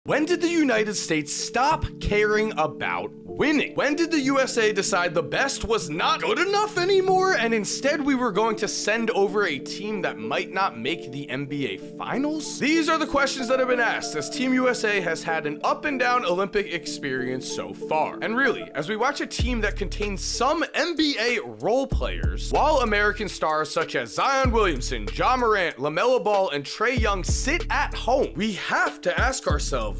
When did the United States stop caring about winning? When did the USA decide the best was not good enough anymore, and instead we were going to send over a team that might not make the NBA Finals? These are the questions that have been asked as Team USA has had an up and down Olympic experience so far. And really, as we watch a team that contains some NBA role players, while American stars such as Zion Williamson, Ja Morant, LaMelo Ball, and Trae Young sit at home, we have to ask ourselves,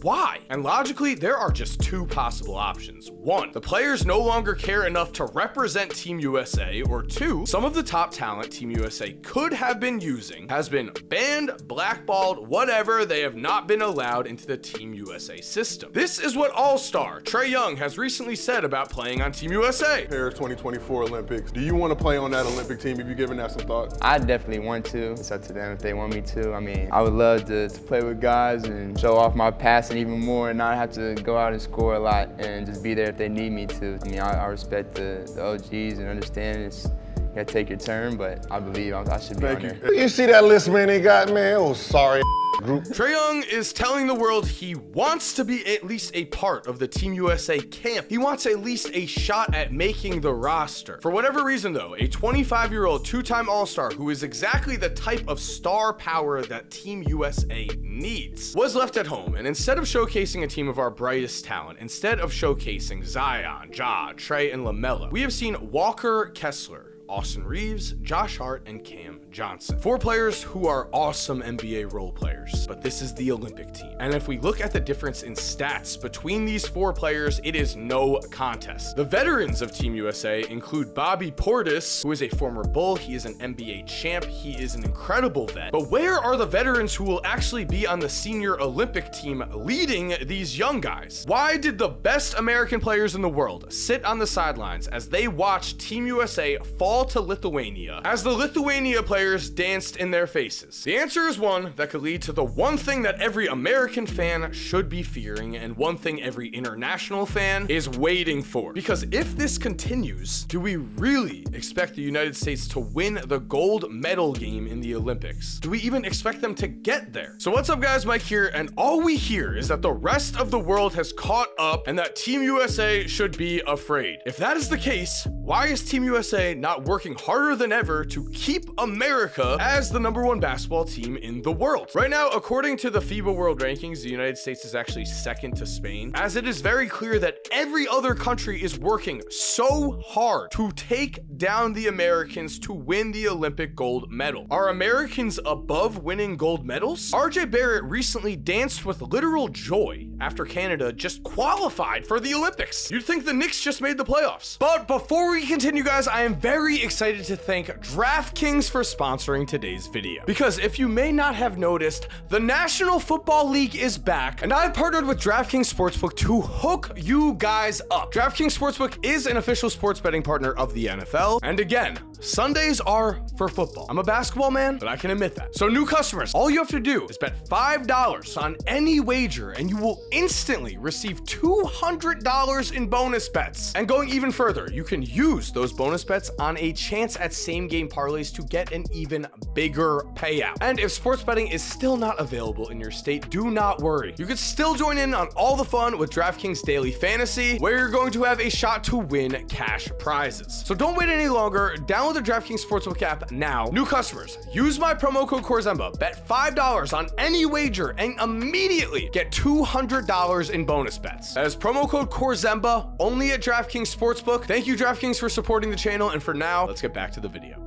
why? And logically, there are just two possible options. One, the players no longer care enough to represent Team USA, or two, some of the top talent Team USA could have been using has been banned, blackballed, whatever, they have not been allowed into the Team USA system. This is what All-Star Trae Young has recently said about playing on Team USA. Paris 2024 Olympics. Do you want to play on that Olympic team? Have you given that some thought? I definitely want to. It's up to them if they want me to. I mean, I would love to play with guys and show off my passing even more and not have to go out and score a lot and just be there if they need me to. I mean, I respect the OGs and understand it's, you gotta take your turn, but I believe I should be on there. You see that list, man, they got, man? Oh, sorry. Group. Trae Young is telling the world he wants to be at least a part of the Team USA camp. He wants at least a shot at making the roster. For whatever reason though, a 25-year-old two-time All-Star who is exactly the type of star power that Team USA needs was left at home, and instead of showcasing a team of our brightest talent, instead of showcasing Zion, Ja, Trae, and LaMelo, we have seen Walker Kessler, Austin Reeves, Josh Hart, and Cam Johnson. Four players who are awesome NBA role players, but this is the Olympic team. And if we look at the difference in stats between these four players, it is no contest. The veterans of Team USA include Bobby Portis, who is a former Bull. He is an NBA champ. He is an incredible vet. But where are the veterans who will actually be on the senior Olympic team leading these young guys? Why did the best American players in the world sit on the sidelines as they watched Team USA fall to Lithuania as the Lithuania players danced in their faces? The answer is one that could lead to the one thing that every American fan should be fearing, and one thing every international fan is waiting for. Because if this continues, do we really expect the United States to win the gold medal game in the Olympics? Do we even expect them to get there? So what's up guys, Mike here, and all we hear is that the rest of the world has caught up and that Team USA should be afraid. If that is the case, why is Team USA not working harder than ever to keep America as the #1 basketball team in the world? Right now, according to the FIBA World Rankings, the United States is actually second to Spain, as it is very clear that every other country is working so hard to take down the Americans to win the Olympic gold medal. Are Americans above winning gold medals? RJ Barrett recently danced with literal joy after Canada just qualified for the Olympics. You'd think the Knicks just made the playoffs. But before we continue guys, I am very excited to thank DraftKings for sponsoring today's video. Because if you may not have noticed, the National Football League is back, and I've partnered with DraftKings Sportsbook to hook you guys up. DraftKings Sportsbook is an official sports betting partner of the NFL, and again, Sundays are for football. I'm a basketball man, but I can admit that. So new customers, all you have to do is bet $5 on any wager, and you will instantly receive $200 in bonus bets. And going even further, you can use those bonus bets on a chance at same game parlays to get an even bigger payout. And if sports betting is still not available in your state, do not worry. You can still join in on all the fun with DraftKings Daily Fantasy, where you're going to have a shot to win cash prizes. So don't wait any longer. Download the DraftKings Sportsbook app now. New customers, use my promo code Corzemba, bet $5 on any wager, and immediately get $200 in bonus bets. That is promo code Corzemba, only at DraftKings Sportsbook. Thank you, DraftKings, for supporting the channel, and for now, let's get back to the video.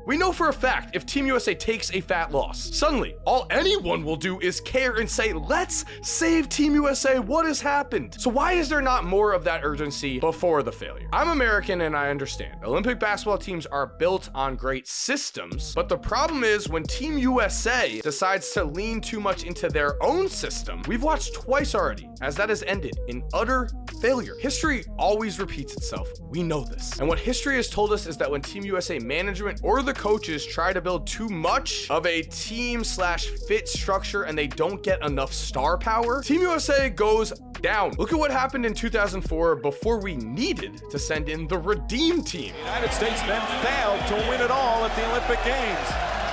We know for a fact if Team USA takes a fat loss, suddenly all anyone will do is care and say, let's save Team USA, what has happened? So why is there not more of that urgency before the failure? I'm American and I understand. Olympic basketball teams are built on great systems, but the problem is when Team USA decides to lean too much into their own system, we've watched twice already as that has ended in utter failure. History always repeats itself. We know this. And what history has told us is that when Team USA management or the coaches try to build too much of a team/fit structure and they don't get enough star power, Team USA goes down. Look at what happened in 2004 before we needed to send in the Redeem Team. United States men failed to win it all at the Olympic Games.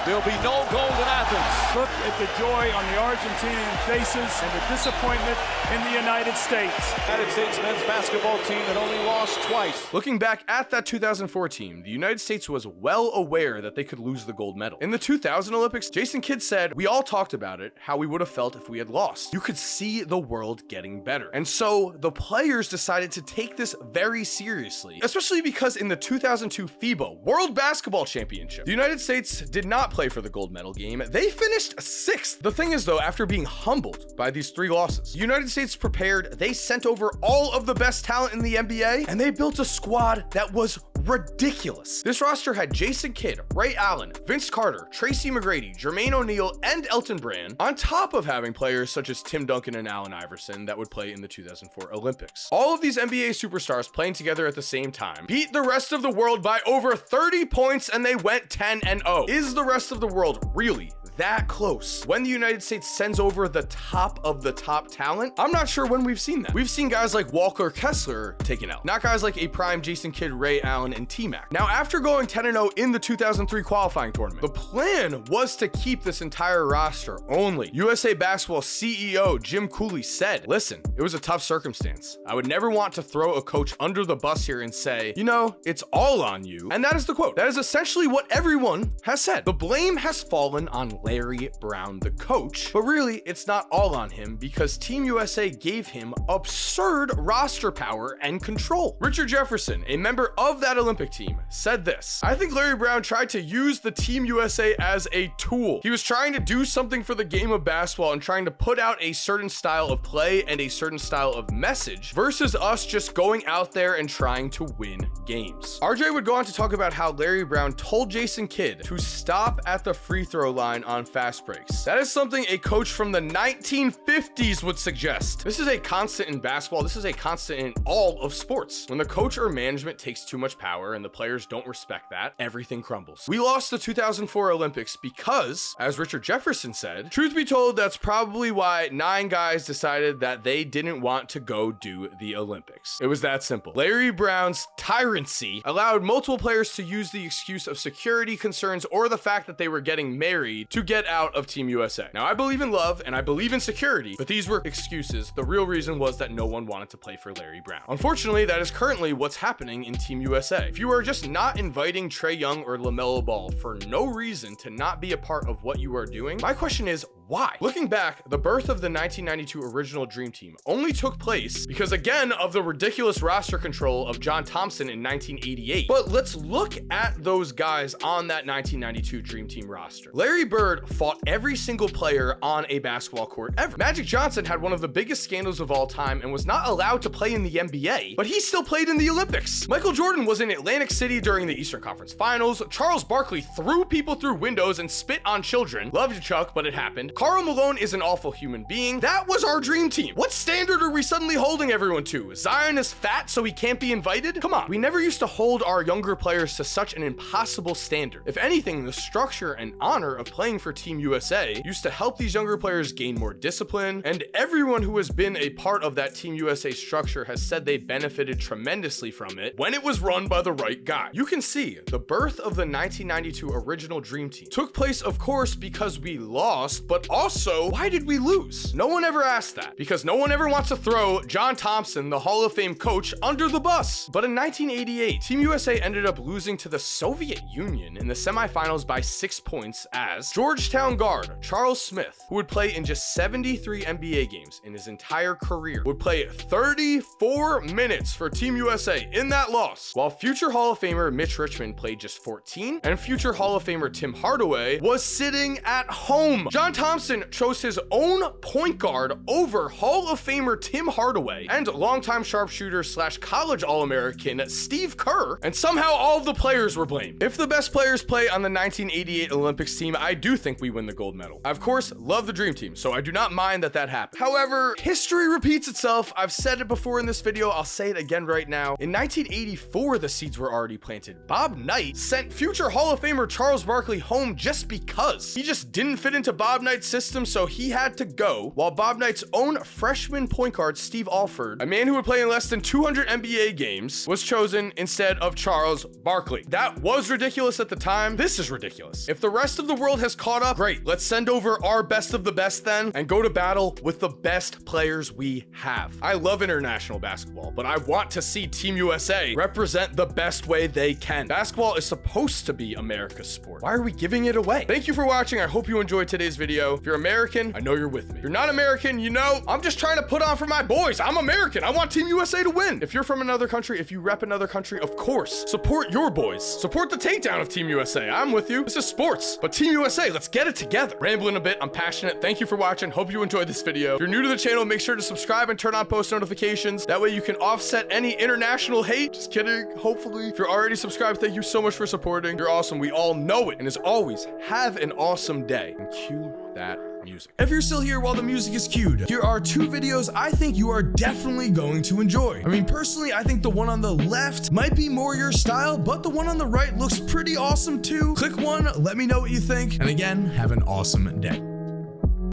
There'll be no gold in Athens. Look at the joy on the Argentinian faces and the disappointment in the United States. United States men's basketball team that only lost twice. Looking back at that 2004 team, the United States was well aware that they could lose the gold medal. In the 2000 Olympics, Jason Kidd said, "We all talked about it, how we would have felt if we had lost. You could see the world getting better." And so the players decided to take this very seriously, especially because in the 2002 FIBA World Basketball Championship, the United States did not play for the gold medal game. They finished 6th. The thing is though, after being humbled by these 3 losses, the United States prepared, they sent over all of the best talent in the NBA, and they built a squad that was ridiculous. This roster had Jason Kidd, Ray Allen, Vince Carter, Tracy McGrady, Jermaine O'Neal, and Elton Brand, on top of having players such as Tim Duncan and Allen Iverson that would play in the 2004 Olympics. All of these NBA superstars playing together at the same time beat the rest of the world by over 30 points, and they went 10-0. Is the rest of the world really that close when the United States sends over the top of the top talent? I'm not sure when we've seen that. We've seen guys like Walker Kessler taken out, not guys like a prime Jason Kidd, Ray Allen, and T-Mac. Now, after going 10-0 in the 2003 qualifying tournament, the plan was to keep this entire roster only. USA Basketball CEO Jim Cooley said, "Listen, it was a tough circumstance. I would never want to throw a coach under the bus here and say, you know, it's all on you." And that is the quote. That is essentially what everyone has said. The blame has fallen on Larry Brown, the coach, but really it's not all on him because Team USA gave him absurd roster power and control. Richard Jefferson, a member of that Olympic team, said this: "I think Larry Brown tried to use the Team USA as a tool. He was trying to do something for the game of basketball and trying to put out a certain style of play and a certain style of message versus us just going out there and trying to win games." RJ would go on to talk about how Larry Brown told Jason Kidd to stop at the free throw line on fast breaks. That is something a coach from the 1950s would suggest. This is a constant in basketball. This is a constant in all of sports. When the coach or management takes too much power and the players don't respect that, everything crumbles. We lost the 2004 Olympics because, as Richard Jefferson said, truth be told, that's probably why 9 guys decided that they didn't want to go do the Olympics. It was that simple. Larry Brown's tyranny allowed multiple players to use the excuse of security concerns or the fact that they were getting married to get out of Team USA. Now, I believe in love and I believe in security, but these were excuses. The real reason was that no one wanted to play for Larry Brown. Unfortunately, that is currently what's happening in Team USA. If you are just not inviting Trae Young or LaMelo Ball for no reason to not be a part of what you are doing, my question is, why? Looking back, the birth of the 1992 original Dream Team only took place because, again, of the ridiculous roster control of John Thompson in 1988. But let's look at those guys on that 1992 Dream Team roster. Larry Bird fought every single player on a basketball court ever. Magic Johnson had one of the biggest scandals of all time and was not allowed to play in the NBA, but he still played in the Olympics. Michael Jordan was in Atlantic City during the Eastern Conference Finals. Charles Barkley threw people through windows and spit on children. Loved Chuck, but it happened. Karl Malone is an awful human being. That was our dream team. What standard are we suddenly holding everyone to? Zion is fat, so he can't be invited? Come on. We never used to hold our younger players to such an impossible standard. If anything, the structure and honor of playing for Team USA used to help these younger players gain more discipline, and everyone who has been a part of that Team USA structure has said they benefited tremendously from it when it was run by the right guy. You can see the birth of the 1992 original Dream Team took place, of course, because we lost, but also, why did we lose? No one ever asked that, because no one ever wants to throw John Thompson, the Hall of Fame coach, under the bus. But in 1988, Team USA ended up losing to the Soviet Union in the semifinals by 6 points as Georgetown guard Charles Smith, who would play in just 73 NBA games in his entire career, would play 34 minutes for Team USA in that loss, while future Hall of Famer Mitch Richmond played just 14, and future Hall of Famer Tim Hardaway was sitting at home. John Thompson chose his own point guard over Hall of Famer Tim Hardaway and longtime sharpshooter / college All-American Steve Kerr, and somehow all of the players were blamed. If the best players play on the 1988 Olympics team, I do think we win the gold medal. I, of course, love the Dream Team, so I do not mind that happened. However, history repeats itself. I've said it before in this video, I'll say it again right now. In 1984, the seeds were already planted. Bob Knight sent future Hall of Famer Charles Barkley home just because. He just didn't fit into Bob Knight's Knight's system, so he had to go, while Bob Knight's own freshman point guard, Steve Alford, a man who would play in less than 200 NBA games, was chosen instead of Charles Barkley. That was ridiculous at the time. This is ridiculous. If the rest of the world has caught up, great. Let's send over our best of the best then and go to battle with the best players we have. I love international basketball, but I want to see Team USA represent the best way they can. Basketball is supposed to be America's sport. Why are we giving it away? Thank you for watching. I hope you enjoyed today's video. If you're American, I know you're with me. If you're not American, you know, I'm just trying to put on for my boys. I'm American. I want Team USA to win. If you're from another country, if you rep another country, of course, support your boys. Support the takedown of Team USA. I'm with you. This is sports, but Team USA, let's get it together. Rambling a bit, I'm passionate. Thank you for watching. Hope you enjoyed this video. If you're new to the channel, make sure to subscribe and turn on post notifications. That way you can offset any international hate. Just kidding, hopefully. If you're already subscribed, thank you so much for supporting. You're awesome. We all know it. And as always, have an awesome day. And cue that music. If you're still here while the music is cued, here are 2 videos I think you are definitely going to enjoy. I mean, personally, I think the one on the left might be more your style, but the one on the right looks pretty awesome too. Click one, let me know what you think, and again, have an awesome day.